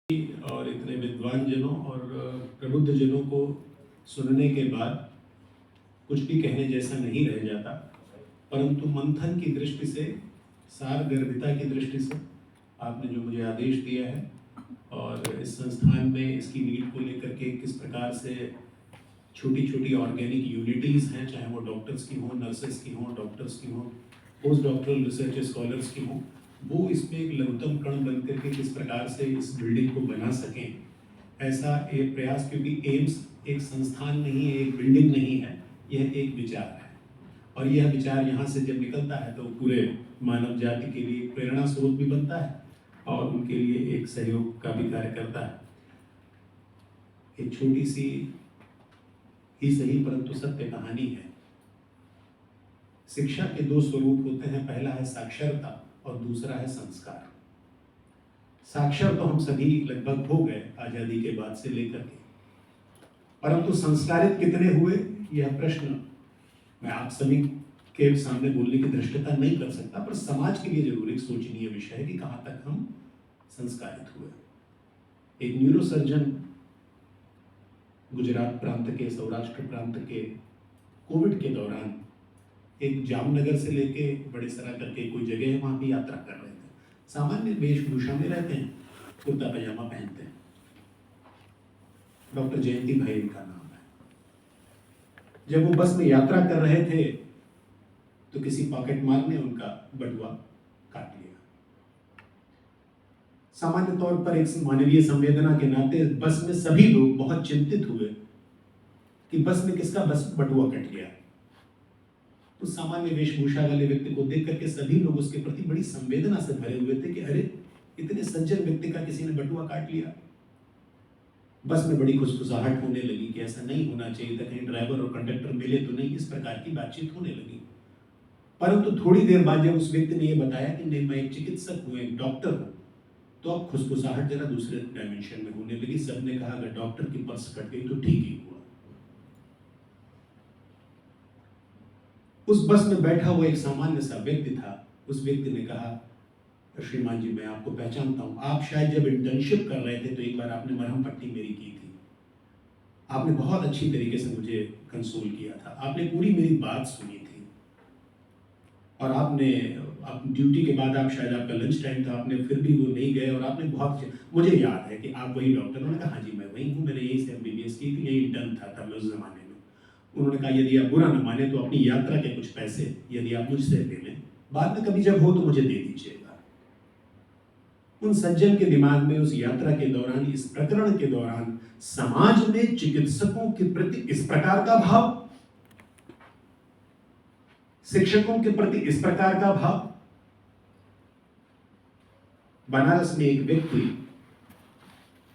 और इतने विद्वान जनों और प्रबुद्ध जनों को सुनने के बाद कुछ भी कहने जैसा नहीं रह जाता, परंतु मंथन की दृष्टि से, सारगर्भिता की दृष्टि से आपने जो मुझे आदेश दिया है और इस संस्थान में इसकी नीड को लेकर के किस प्रकार से छोटी छोटी ऑर्गेनिक यूनिटीज़ हैं, चाहे वो डॉक्टर्स की हों, नर्सेस की हों, डॉक्टर्स की हों, पोस्ट डॉक्टरल रिसर्च स्कॉलर्स की हों, वो इसमें एक लघुतम कण बन करके किस प्रकार से इस बिल्डिंग को बना सकें, ऐसा एक प्रयास। क्योंकि एम्स एक संस्थान नहीं है, एक बिल्डिंग नहीं है, यह एक विचार है और यह विचार यहाँ से जब निकलता है तो पूरे मानव जाति के लिए प्रेरणा स्रोत भी बनता है और उनके लिए एक सहयोग का भी कार्य करता है। एक छोटी सी ही सही परंतु सत्य कहानी है। शिक्षा के दो स्वरूप होते हैं, पहला है साक्षरता और दूसरा है संस्कार। साक्षर तो हम सभी लगभग हो गए आजादी के बाद से लेकर के, परंतु संस्कारित कितने हुए यह प्रश्न मैं आप सभी के सामने बोलने की धृष्टता नहीं कर सकता, पर समाज के लिए जरूर एक सोचनीय विषय है कि कहां तक हम संस्कारित हुए। एक न्यूरोसर्जन गुजरात प्रांत के, सौराष्ट्र प्रांत के कोविड के दौरान एक जामनगर से लेके बड़े सरा करके कोई जगह है, वहां भी यात्रा कर रहे थे। सामान्य वेशभूषा में रहते हैं, कुर्ता पजामा पहनते हैं। डॉक्टर जयंती भाई इनका नाम है। जब वो बस में यात्रा कर रहे थे तो किसी पॉकेट मार ने उनका बटुआ काट लिया। सामान्य तौर पर एक मानवीय संवेदना के नाते बस में सभी लोग बहुत चिंतित हुए कि बस में किसका बस बटुआ कट गया। तो सामान्य वेशभूषा वाले व्यक्ति को देख करके सभी लोग उसके प्रति बड़ी संवेदना से भरे हुए थे कि अरे, इतने सज्जन व्यक्ति का किसी ने बटुआ काट लिया। बस में बड़ी खुशखुशाहट होने लगी कि ऐसा नहीं होना चाहिए था, कहीं ड्राइवर और कंडक्टर मिले तो नहीं, इस प्रकार की बातचीत होने लगी। परंतु थोड़ी देर बाद जब उस व्यक्ति ने यह बताया कि नहीं, मैं एक चिकित्सक हूँ, एक डॉक्टर हूँ, तो अब खुशखुशाहट जरा दूसरे डायमेंशन में होने लगी। सबने कहा अगर डॉक्टर की पर्स कट गई तो ठीक ही हुआ। उस बस में बैठा हुआ एक सामान्य सा व्यक्ति था। उस व्यक्ति ने कहा, श्रीमान जी, मैं आपको पहचानता हूं, आप शायद जब इंटर्नशिप कर रहे थे तो एक बार आपने मरहम पट्टी मेरी की थी। आपने बहुत अच्छी तरीके से मुझे कंसोल किया था, आपने पूरी मेरी बात सुनी थी और आपने ड्यूटी के बाद, आप शायद आपका लंच टाइम था, आपने फिर भी वो नहीं गए और आपने बहुत, मुझे याद है कि आप वही डॉक्टर। उन्होंने कहा हाँ जी, मैं वही हूँ, मैंने यही से MBBS की थी, यही इंटर्न था तब मैं उस जमाने में। उन्होंने कहा यदि आप बुरा न माने तो अपनी यात्रा के कुछ पैसे यदि आप मुझसे ले लें, बाद में कभी जब हो तो मुझे दे दीजिएगा। उन सज्जन के दिमाग में उस यात्रा के दौरान, इस प्रकरण के दौरान, समाज में चिकित्सकों के प्रति इस प्रकार का भाव, शिक्षकों के प्रति इस प्रकार का भाव। बनारस में एक व्यक्ति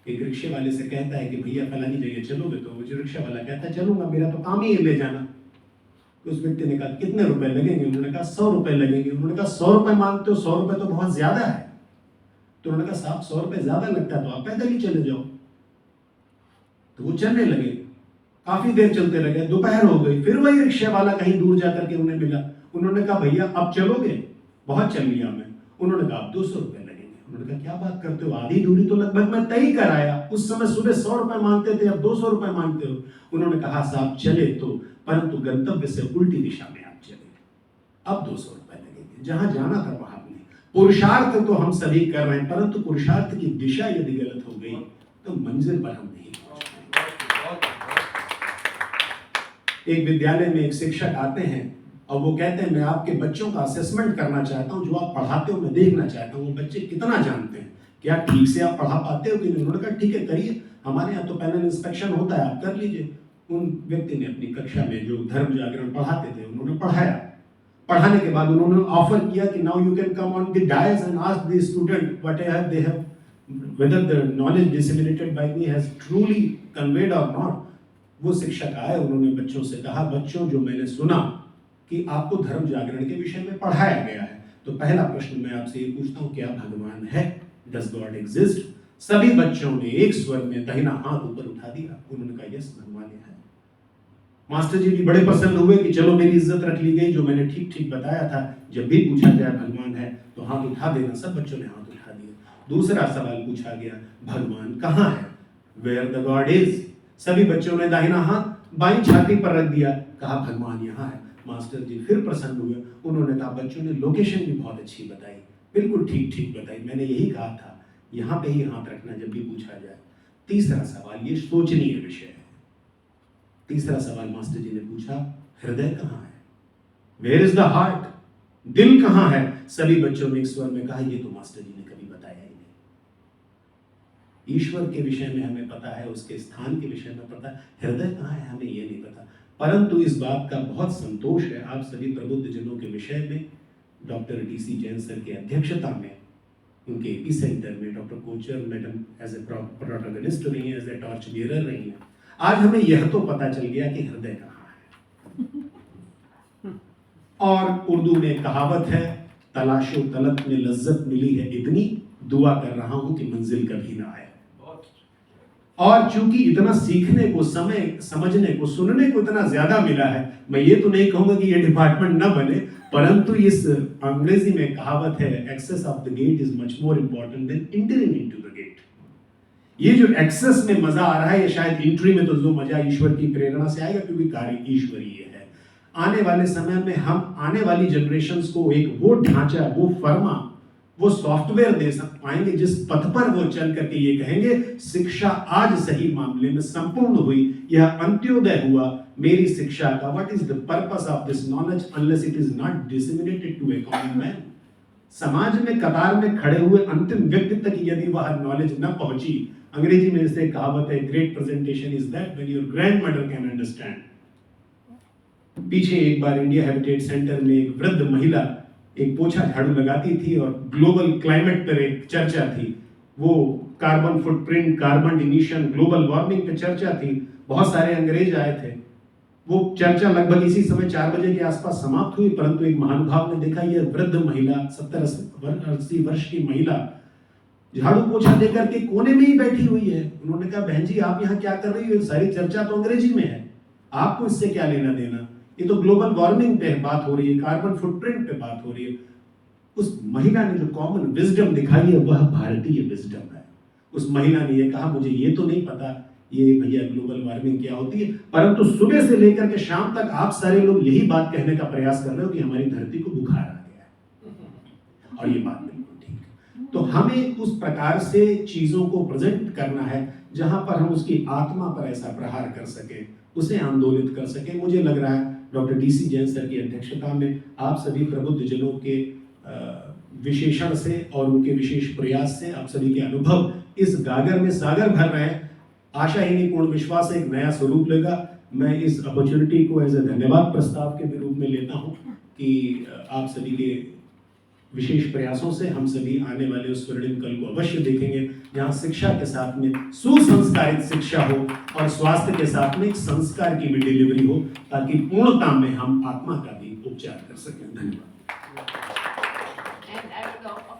एक रिक्शे वाले से कहता है कि भैया फलानी जगह चलोगे? तो मुझे रिक्शा वाला कहता है चलूंगा, मेरा तो काम ही है ले जाना। तो उस व्यक्ति ने कहा कितने रुपए लगेंगे? उन्होंने कहा 100 रुपए लगेंगे। उन्होंने कहा 100 रुपए मांगते हो? 100 रुपए तो बहुत ज्यादा है। तो उन्होंने कहा साहब 100 रुपए ज्यादा लगता है तो आप पैदल ही चले जाओ। तो वो चलने लगे, काफी देर चलते रहे, दोपहर हो गई, फिर वही रिक्शा वाला कहीं दूर जाकर के उन्हें मिला। उन्होंने कहा भैया अब चलोगे? बहुत चल लिया मैं। उन्होंने कहा अब 200 रुपए लगेंगे। उन्होंने कहा क्या बात करते हो, आधी दूरी तो लगभग मैं तय कराया, उस समय सुबह 100 रुपए मांगते थे, अब 200 रुपए मांगते हो। उन्होंने कहा साहब चले तो, परंतु गंतव्य से उल्टी दिशा में आप चले, अब 200 रुपए लगेंगे। जहां जाना था वहां नहीं। पुरुषार्थ तो हम सभी कर रहे हैं, परंतु पुरुषार्थ की दिशा यदि गलत हो गई तो मंजिल पर हम नहीं पहुंच पाएंगे। एक विद्यालय में एक शिक्षक आते हैं और वो कहते हैं मैं आपके बच्चों का असेसमेंट करना चाहता हूं, जो आप पढ़ाते हो मैं देखना चाहता हूं वो बच्चे कितना जानते हैं, क्या ठीक से आप पढ़ा पाते हो कि नहीं। उन्होंने कहा ठीक है करिए, हमारे यहाँ तो पैनल इंस्पेक्शन होता है, आप कर लीजिए। उन व्यक्ति ने अपनी कक्षा में जो धर्म जागरण पढ़ाते थे उन्होंने पढ़ाया। पढ़ाने के बाद उन्होंने ऑफर किया कि now you can come on the dais and ask the student what they have, whether the knowledge disseminated by me has truly conveyed or not। वो शिक्षक आए, उन्होंने बच्चों से कहा बच्चों जो मैंने सुना कि आपको धर्म जागरण के विषय में पढ़ाया गया है, तो पहला प्रश्न मैं आपसे ये पूछता हूँ क्या भगवान है? Does God exist? सभी बच्चों ने एक स्वर में दाहिना हाथ ऊपर उठा दिया। उन्होंने कहा यस भगवान है। मास्टर जी भी बड़े प्रसन्न हुए कि चलो मेरी इज्जत रख ली गई, जो मैंने ठीक ठीक बताया था, जब भी पूछा जाए भगवान है तो हाथ उठा देना। सब बच्चों ने हाथ उठा दिया। दूसरा सवाल पूछा गया, भगवान कहाँ है? Where the god is. सभी बच्चों ने दाहिना हाथ बाईं छाती पर रख दिया, कहा भगवान यहाँ है। मास्टर जी फिर प्रसन्न हुए, उन्होंने कहा बच्चों ने लोकेशन भी बहुत अच्छी बताई, बिल्कुल ठीक ठीक बताई, मैंने यही कहा था यहाँ पे ही हाथ रखना जब भी पूछा जाए। तीसरा सवाल, ये सोचनीय विषय है। तीसरा सवाल मास्टर जी ने पूछा, हृदय कहाँ है? Where is the heart? दिल कहाँ है? सभी बच्चों ने एक स्वर में कहा, ये तो मास्टर जी ने कभी बताया ही नहीं। ईश्वर के विषय में हमें पता है, उसके स्थान के विषय में पता है, हृदय कहाँ है हमें ये नहीं पता। परंतु इस बात का बहुत संतोष है, आप सभी प्रबुद्ध जनों के विषय में डॉक्टर DC जैन सर की अध्यक्षता में, उनके एपी सेंटर में doctor Kochhar madam as a protagonist रही हैं, एज ए टॉर्च बियरर रही हैं। आज हमें यह तो पता चल गया कि हृदय कहाँ है। और उर्दू में कहावत है, तलाशो तलब में लज्जत मिली है इतनी, दुआ कर रहा हूं कि मंजिल कभी ना आए। और चूंकि इतना सीखने को, समय समझने को, सुनने को इतना ज्यादा मिला है, मैं ये तो नहीं कहूंगा कि ये डिपार्टमेंट ना बने, परंतु इस अंग्रेजी में कहावत है, access of the gate is much more important than entering into the gate. ये जो एक्सेस में मजा आ रहा है, ये शायद एंट्री में तो जो मजा ईश्वर की प्रेरणा से आएगा, क्योंकि कार्य ईश्वरीय है। आने वाले समय में हम आने वाली जनरेशंस को एक वो ढांचा, वो फर्मा, वो सॉफ्टवेयर दे पाएंगे जिस पथ पर वो चल करके ये कहेंगे, शिक्षा आज सही मामले में संपूर्ण हुई, यह अंत्योदय हुआ मेरी शिक्षा का। What is the purpose of this knowledge unless it is not disseminated to a common man. समाज में कतार में खड़े हुए अंतिम व्यक्ति तक यदि वह नॉलेज न पहुंची, अंग्रेजी में इसे कहावत है, great presentation is that when your grandmother can understand. पीछे एक बार इंडिया हैबिटेट सेंटर में एक वृद्ध महिला एक पोछा झाड़ू लगाती थी और ग्लोबल क्लाइमेट पर एक चर्चा थी, वो carbon footprint, carbon emission, global warming पे चर्चा थी। बहुत सारे अंग्रेज आए थे। वो चर्चा लगभग इसी समय 4 बजे के आसपास समाप्त हुई, परंतु एक महानुभाव ने देखा यह वृद्ध महिला, 70-80 वर्ष की महिला झाड़ू पोछा देकर के कोने में ही बैठी हुई है। उन्होंने कहा, बहन जी आप यहाँ क्या कर रही हो? सारी चर्चा तो अंग्रेजी में है, आपको इससे क्या लेना देना? ये तो ग्लोबल वार्मिंग पे बात हो रही है, कार्बन फुटप्रिंट पे बात हो रही है। उस महिला ने जो कॉमन विजडम दिखाई है, वह भारतीय विजडम है। उस महिला ने ये कहा, मुझे ये तो नहीं पता ये भैया ग्लोबल वार्मिंग क्या होती है, परंतु सुबह से लेकर के शाम तक आप सारे लोग यही बात कहने का प्रयास कर रहे हो कि हमारी धरती को बुखार आ गया है, और ये बात बिल्कुल ठीक है। तो हमें उस प्रकार से चीजों को प्रेजेंट करना है जहां पर हम उसकी आत्मा पर ऐसा प्रहार कर सके, उसे आंदोलित कर सके। मुझे लग रहा है डॉक्टर DC जैन सर की अध्यक्षता में आप सभी प्रबुद्ध जनों के विशेषण से और उनके विशेष प्रयास से, आप सभी के अनुभव इस गागर में सागर भर रहे हैं। आशा ही नहीं, पूर्ण विश्वास एक नया स्वरूप लेगा। मैं इस अपॉर्चुनिटी को एज ए धन्यवाद प्रस्ताव के रूप में लेता हूं कि आप सभी के विशेष प्रयासों से हम सभी आने वाले उस स्वर्णिम कल को अवश्य देखेंगे, जहां शिक्षा के साथ में सुसंस्कारित शिक्षा हो और स्वास्थ्य के साथ में एक संस्कार की भी डिलीवरी हो, ताकि पूर्णता में हम आत्मा का भी उपचार कर सकें। धन्यवाद।